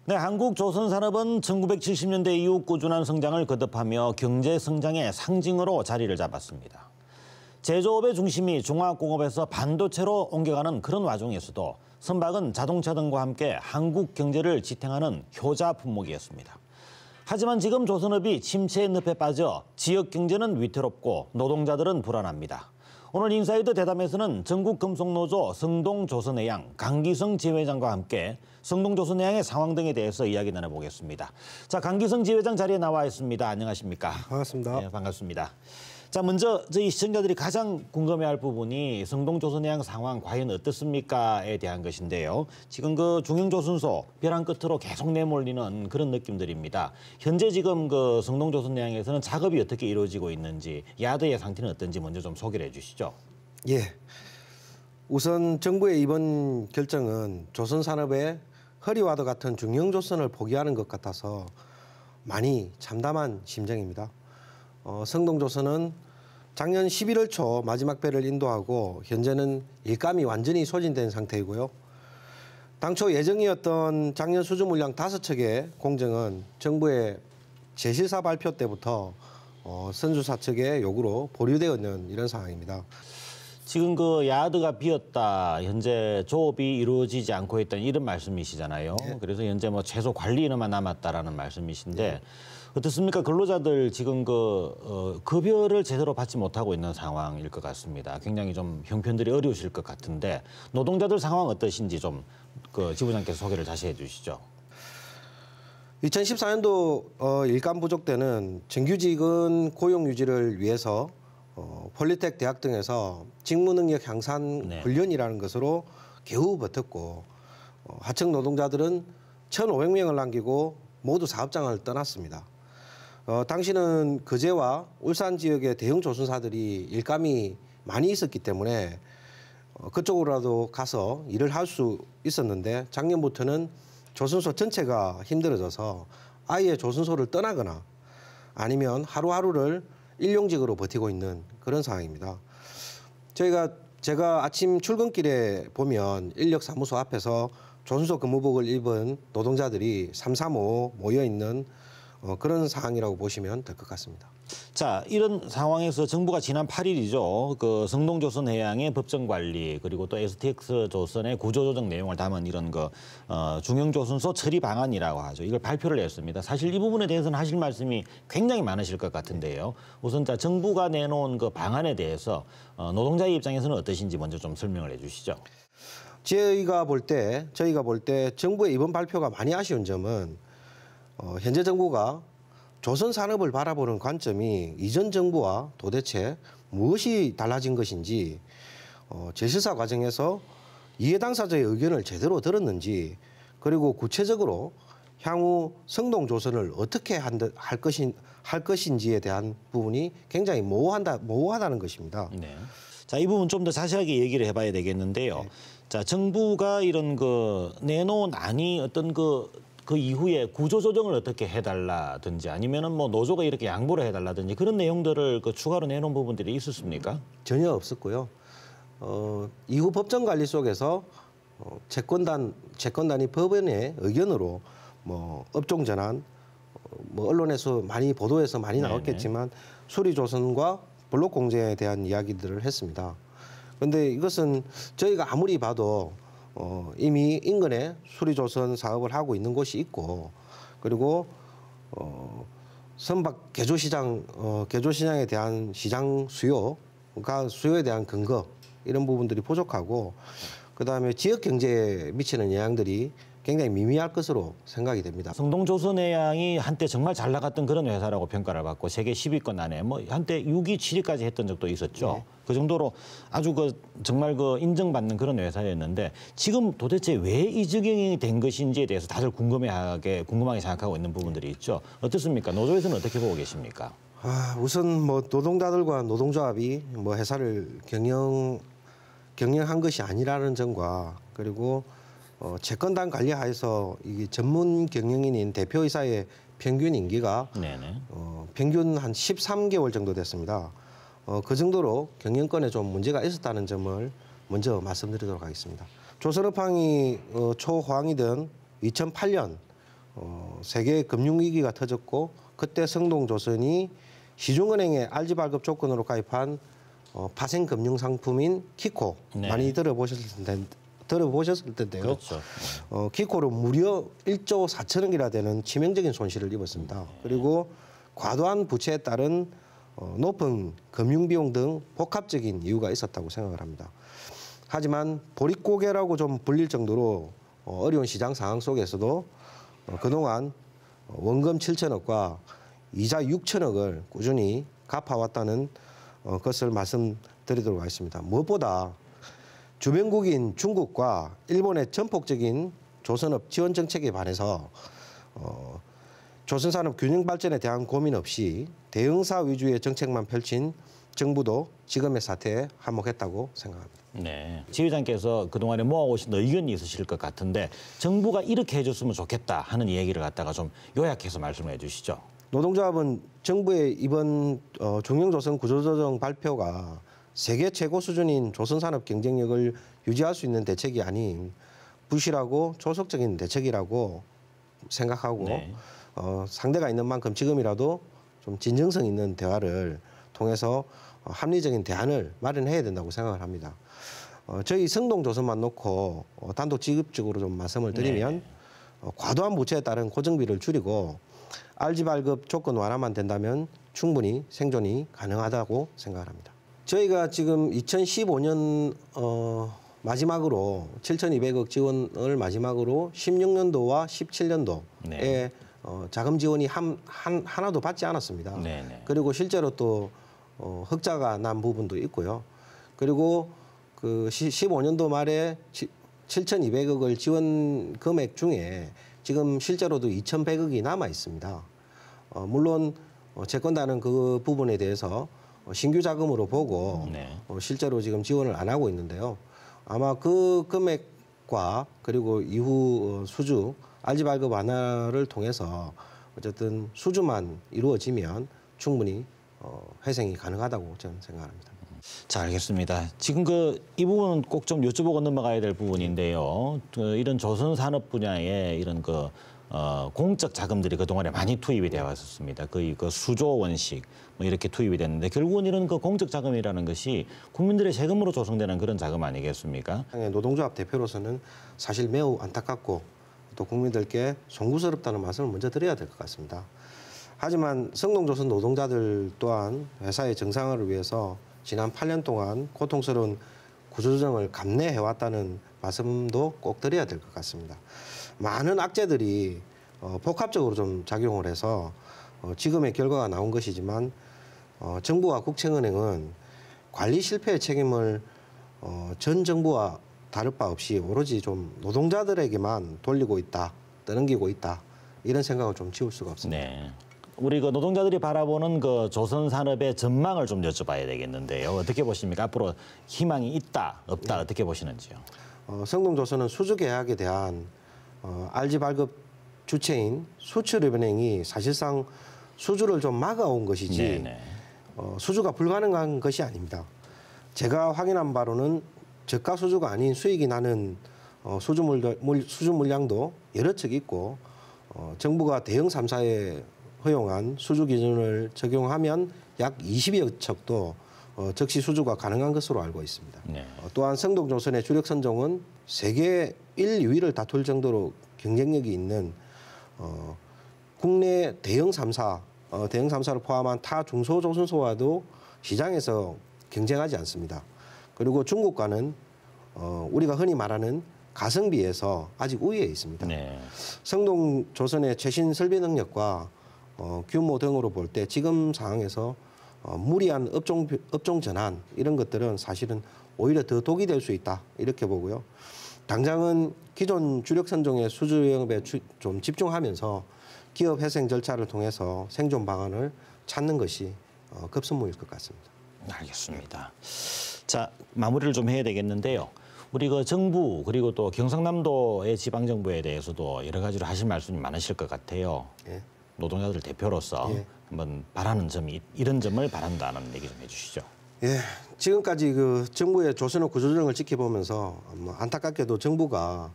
네, 한국 조선산업은 1970년대 이후 꾸준한 성장을 거듭하며 경제 성장의 상징으로 자리를 잡았습니다. 제조업의 중심이 종합공업에서 반도체로 옮겨가는 그런 와중에서도 선박은 자동차 등과 함께 한국 경제를 지탱하는 효자 품목이었습니다. 하지만 지금 조선업이 침체의 늪에 빠져 지역 경제는 위태롭고 노동자들은 불안합니다. 오늘 인사이드 대담에서는 전국금속노조 성동조선해양 강기성 지회장과 함께 성동조선해양의 상황 등에 대해서 이야기 나눠보겠습니다. 자, 강기성 지회장 자리에 나와 있습니다. 안녕하십니까? 반갑습니다. 네, 반갑습니다. 자, 먼저 저희 시청자들이 가장 궁금해할 부분이 성동조선해양 상황 과연 어떻습니까에 대한 것인데요. 지금 그 중형조선소 벼랑 끝으로 계속 내몰리는 그런 느낌들입니다. 현재 지금 그 성동조선해양에서는 작업이 어떻게 이루어지고 있는지, 야드의 상태는 어떤지 먼저 좀 소개를 해주시죠. 예. 우선 정부의 이번 결정은 조선산업의 허리와도 같은 중형조선을 포기하는 것 같아서 많이 참담한 심정입니다. 성동조선은 작년 11월 초 마지막 배를 인도하고 현재는 일감이 완전히 소진된 상태이고요. 당초 예정이었던 작년 수주 물량 5척의 공정은 정부의 제실사 발표 때부터 선주사 측의 요구로 보류되어 있는 이런 상황입니다. 지금 그 야드가 비었다, 현재 조업이 이루어지지 않고 있다는 이런 말씀이시잖아요. 네. 그래서 현재 뭐 최소 관리인만 남았다라는 말씀이신데 네. 어떻습니까? 근로자들 지금 급여를 제대로 받지 못하고 있는 상황일 것 같습니다. 굉장히 좀 형편들이 어려우실 것 같은데 노동자들 상황 어떠신지 좀 지부장께서 소개를 다시 해주시죠. 2014년도 일감 부족 때는 정규직은 고용 유지를 위해서 폴리텍 대학 등에서 직무능력 향상 훈련이라는 것으로 겨우 버텼고 하청 노동자들은 1,500명을 남기고 모두 사업장을 떠났습니다. 당시는 거제와 울산 지역의 대형 조선사들이 일감이 많이 있었기 때문에 그쪽으로라도 가서 일을 할 수 있었는데 작년부터는 조선소 전체가 힘들어져서 아예 조선소를 떠나거나 아니면 하루하루를 일용직으로 버티고 있는 그런 상황입니다. 제가 아침 출근길에 보면 인력사무소 앞에서 조선소 근무복을 입은 노동자들이 335 모여있는 그런 상황이라고 보시면 될 것 같습니다. 자, 이런 상황에서 정부가 지난 8일이죠. 그 성동조선해양의 법정관리 그리고 또 STX조선의 구조조정 내용을 담은 이런 중형조선소 처리 방안이라고 하죠. 이걸 발표를 했습니다. 사실 이 부분에 대해서는 하실 말씀이 굉장히 많으실 것 같은데요. 우선 자, 정부가 내놓은 그 방안에 대해서 노동자의 입장에서는 어떠신지 먼저 좀 설명을 해주시죠. 저희가 볼 때 정부의 이번 발표가 많이 아쉬운 점은 현재 정부가 조선 산업을 바라보는 관점이 이전 정부와 도대체 무엇이 달라진 것인지 제실사 과정에서 이해 당사자의 의견을 제대로 들었는지 그리고 구체적으로 향후 성동조선을 어떻게 할 것인지에 대한 부분이 굉장히 모호하다는 것입니다. 네. 자, 이 부분 좀 더 자세하게 얘기를 해봐야 되겠는데요. 네. 자, 정부가 이런 내놓은 안이 어떤 그 이후에 구조조정을 어떻게 해달라든지 아니면은 뭐 노조가 이렇게 양보를 해달라든지 그런 내용들을 추가로 내놓은 부분들이 있었습니까? 전혀 없었고요. 이후 법정 관리 속에서 채권단이 법원의 의견으로 뭐 업종 전환, 뭐 언론에서 많이 보도해서 많이 나왔겠지만 수리조선과 블록 공제에 대한 이야기들을 했습니다. 그런데 이것은 저희가 아무리 봐도 이미 인근에 수리조선 사업을 하고 있는 곳이 있고 그리고 선박 개조시장에 대한 시장 수요에 대한 근거 이런 부분들이 부족하고 그다음에 지역 경제에 미치는 영향들이 굉장히 미미할 것으로 생각이 됩니다. 성동조선해양이 한때 정말 잘 나갔던 그런 회사라고 평가를 받고 세계 10위권 안에 뭐 한때 6위, 7위까지 했던 적도 있었죠. 네. 그 정도로 아주 정말 인정받는 그런 회사였는데 지금 도대체 왜 이 지경이 된 것인지에 대해서 다들 궁금하게 생각하고 있는 부분들이 있죠. 어떻습니까? 노조에서는 어떻게 보고 계십니까? 우선 뭐 노동자들과 노동조합이 뭐 회사를 경영한 것이 아니라는 점과 그리고 채권단 관리하에서 이게 전문 경영인인 대표이사의 평균 임기가 평균 한 13개월 정도 됐습니다. 그 정도로 경영권에 좀 문제가 있었다는 점을 먼저 말씀드리도록 하겠습니다. 조선업황이 초호황이던 2008년 세계 금융위기가 터졌고 그때 성동조선이 시중은행에 알지 발급 조건으로 가입한 파생 금융 상품인 키코 많이 들어보셨을 텐데요. 그렇죠. 키코로 무려 1조 4천억이나 되는 치명적인 손실을 입었습니다. 그리고 과도한 부채에 따른 높은 금융비용 등 복합적인 이유가 있었다고 생각을 합니다. 하지만 보릿고개라고 좀 불릴 정도로 어려운 시장 상황 속에서도 그동안 원금 7천억과 이자 6천억을 꾸준히 갚아왔다는 것을 말씀드리도록 하겠습니다. 무엇보다 주변국인 중국과 일본의 전폭적인 조선업 지원 정책에 반해서 조선산업 균형 발전에 대한 고민 없이 대응사 위주의 정책만 펼친 정부도 지금의 사태에 한몫했다고 생각합니다. 네, 지회장께서 그동안에 모아오신 의견이 있으실 것 같은데 정부가 이렇게 해줬으면 좋겠다 하는 얘기를 갖다가 좀 요약해서 말씀해 주시죠. 노동조합은 정부의 이번 중형조선 구조조정 발표가 세계 최고 수준인 조선산업 경쟁력을 유지할 수 있는 대책이 아닌 부실하고 조속적인 대책이라고 생각하고 네. 상대가 있는 만큼 지금이라도 좀 진정성 있는 대화를 통해서 합리적인 대안을 마련해야 된다고 생각을 합니다. 저희 성동조선만 놓고 단도직입적으로 좀 말씀을 드리면 과도한 부채에 따른 고정비를 줄이고 알지 발급 조건 완화만 된다면 충분히 생존이 가능하다고 생각을 합니다. 저희가 지금 2015년 마지막으로 7,200억 지원을 마지막으로 16년도와 17년도에 자금 지원이 하나도 받지 않았습니다. 그리고 실제로 또 흑자가 난 부분도 있고요. 그리고 그 15년도 말에 7,200억을 지원 금액 중에 지금 실제로도 2,100억이 남아 있습니다. 물론 채권단은 그 부분에 대해서 신규 자금으로 보고 실제로 지금 지원을 안 하고 있는데요. 아마 그 금액과 그리고 이후 수주 알지 발급 완화를 통해서 어쨌든 수주만 이루어지면 충분히 회생이 가능하다고 저는 생각합니다. 자, 알겠습니다. 지금 이 부분은 꼭 좀 여쭤보고 넘어가야 될 부분인데요. 이런 조선 산업 분야에 이런 공적 자금들이 그동안에 많이 투입이 되어 왔었습니다. 거의 수조 원씩 뭐 이렇게 투입이 됐는데 결국은 이런 공적 자금이라는 것이 국민들의 세금으로 조성되는 그런 자금 아니겠습니까? 노동조합 대표로서는 사실 매우 안타깝고 또 국민들께 송구스럽다는 말씀을 먼저 드려야 될 것 같습니다. 하지만 성동조선 노동자들 또한 회사의 정상화를 위해서 지난 8년 동안 고통스러운 구조조정을 감내해왔다는 말씀도 꼭 드려야 될 것 같습니다. 많은 악재들이 복합적으로 좀 작용을 해서 지금의 결과가 나온 것이지만 정부와 국책은행은 관리 실패의 책임을 전 정부와 다를 바 없이 오로지 좀 노동자들에게만 돌리고 있다, 떠넘기고 있다 이런 생각을 좀 지울 수가 없습니다. 네. 우리 노동자들이 바라보는 조선 산업의 전망을 좀 여쭤봐야 되겠는데요. 어떻게 보십니까? 앞으로 희망이 있다, 없다 어떻게 보시는지요? 성동조선은 수주 계약에 대한 알지 발급 주체인 수출입은행이 사실상 수주를 좀 막아온 것이지 수주가 불가능한 것이 아닙니다. 제가 확인한 바로는 저가 수주가 아닌 수익이 나는 수주 물량도 여러 척 있고 정부가 대형 3사에 허용한 수주 기준을 적용하면 약 20여 척도 적시 수주가 가능한 것으로 알고 있습니다. 또한 성동조선의 주력 선종은 세계 1, 2위를 다툴 정도로 경쟁력이 있는 국내 대형 3사를 포함한 타 중소조선소와도 시장에서 경쟁하지 않습니다. 그리고 중국과는 우리가 흔히 말하는 가성비에서 아직 우위에 있습니다. 성동조선의 최신 설비 능력과 규모 등으로 볼 때 지금 상황에서 무리한 업종 전환 이런 것들은 사실은 오히려 더 독이 될 수 있다 이렇게 보고요. 당장은 기존 주력 선종의 수주 영업에 좀 집중하면서 기업 회생 절차를 통해서 생존 방안을 찾는 것이 급선무일 것 같습니다. 알겠습니다. 자, 마무리를 좀 해야 되겠는데요. 우리 정부 그리고 또 경상남도의 지방정부에 대해서도 여러 가지로 하실 말씀이 많으실 것 같아요. 노동자들 대표로서 한번 바라는 점이 이런 점을 바란다는 얘기 좀 해주시죠. 지금까지 정부의 조선업 구조조정을 지켜보면서 안타깝게도 정부가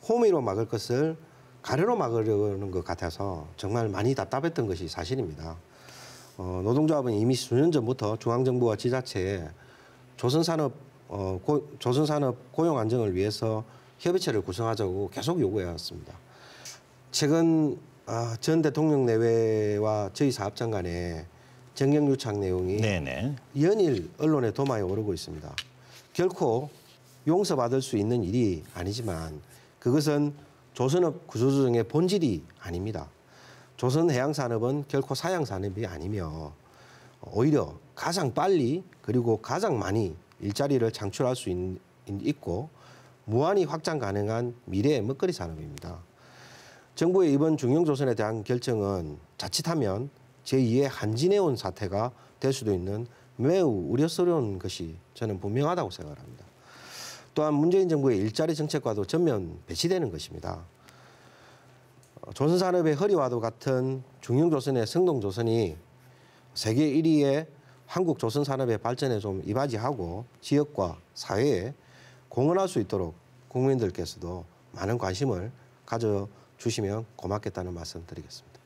호미로 막을 것을 가려놓으려는 것 같아서 정말 많이 답답했던 것이 사실입니다. 노동조합은 이미 수년 전부터 중앙정부와 지자체에 조선산업 고용 안정을 위해서 협의체를 구성하자고 계속 요구해왔습니다. 최근 전 대통령 내외와 저희 사업장 간의 정경유착 내용이 연일 언론에 도마에 오르고 있습니다. 결코 용서받을 수 있는 일이 아니지만 그것은 조선업 구조조정의 본질이 아닙니다. 조선해양산업은 결코 사양산업이 아니며 오히려 가장 빨리 그리고 가장 많이 일자리를 창출할 수 있고 무한히 확장 가능한 미래의 먹거리 산업입니다. 정부의 이번 중용조선에 대한 결정은 자칫하면 제2의 한진해온 사태가 될 수도 있는 매우 우려스러운 것이 저는 분명하다고 생각합니다. 또한 문재인 정부의 일자리 정책과도 전면 배치되는 것입니다. 조선산업의 허리와도 같은 중용조선의 성동조선이 세계 1위의 한국 조선산업의 발전에 좀 이바지하고 지역과 사회에 공헌할 수 있도록 국민들께서도 많은 관심을 가져주시면 고맙겠다는 말씀 드리겠습니다.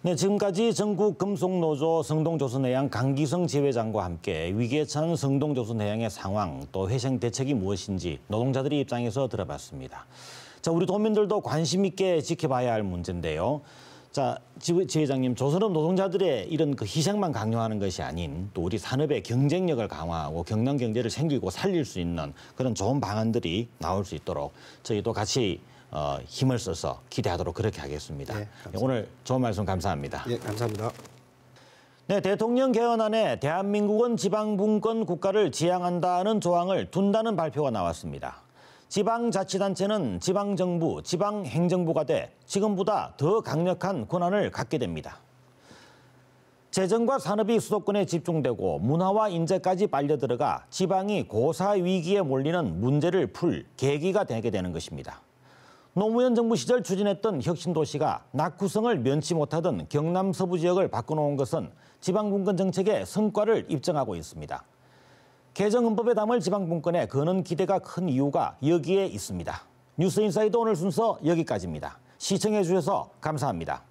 네, 지금까지 전국금속노조 성동조선해양 강기성 지회장과 함께 위기에 처한 성동조선해양의 상황 또 회생 대책이 무엇인지 노동자들의 입장에서 들어봤습니다. 자, 우리 도민들도 관심 있게 지켜봐야 할 문제인데요. 자, 지회장님, 조선업 노동자들의 이런 그 희생만 강요하는 것이 아닌 또 우리 산업의 경쟁력을 강화하고 경남 경제를 생기고 살릴 수 있는 그런 좋은 방안들이 나올 수 있도록 저희도 같이 힘을 써서 기대하도록 그렇게 하겠습니다. 네, 오늘 좋은 말씀 감사합니다. 예, 감사합니다. 네, 대통령 개헌안에 대한민국은 지방분권 국가를 지향한다는 조항을 둔다는 발표가 나왔습니다. 지방자치단체는 지방정부, 지방행정부가 돼 지금보다 더 강력한 권한을 갖게 됩니다. 재정과 산업이 수도권에 집중되고 문화와 인재까지 빨려들어가 지방이 고사 위기에 몰리는 문제를 풀 계기가 되게 되는 것입니다. 노무현 정부 시절 추진했던 혁신도시가 낙후성을 면치 못하던 경남 서부 지역을 바꿔놓은 것은 지방분권 정책의 성과를 입증하고 있습니다. 개정헌법에 담을 지방분권에 거는 기대가 큰 이유가 여기에 있습니다. 뉴스인사이드 오늘 순서 여기까지입니다. 시청해 주셔서 감사합니다.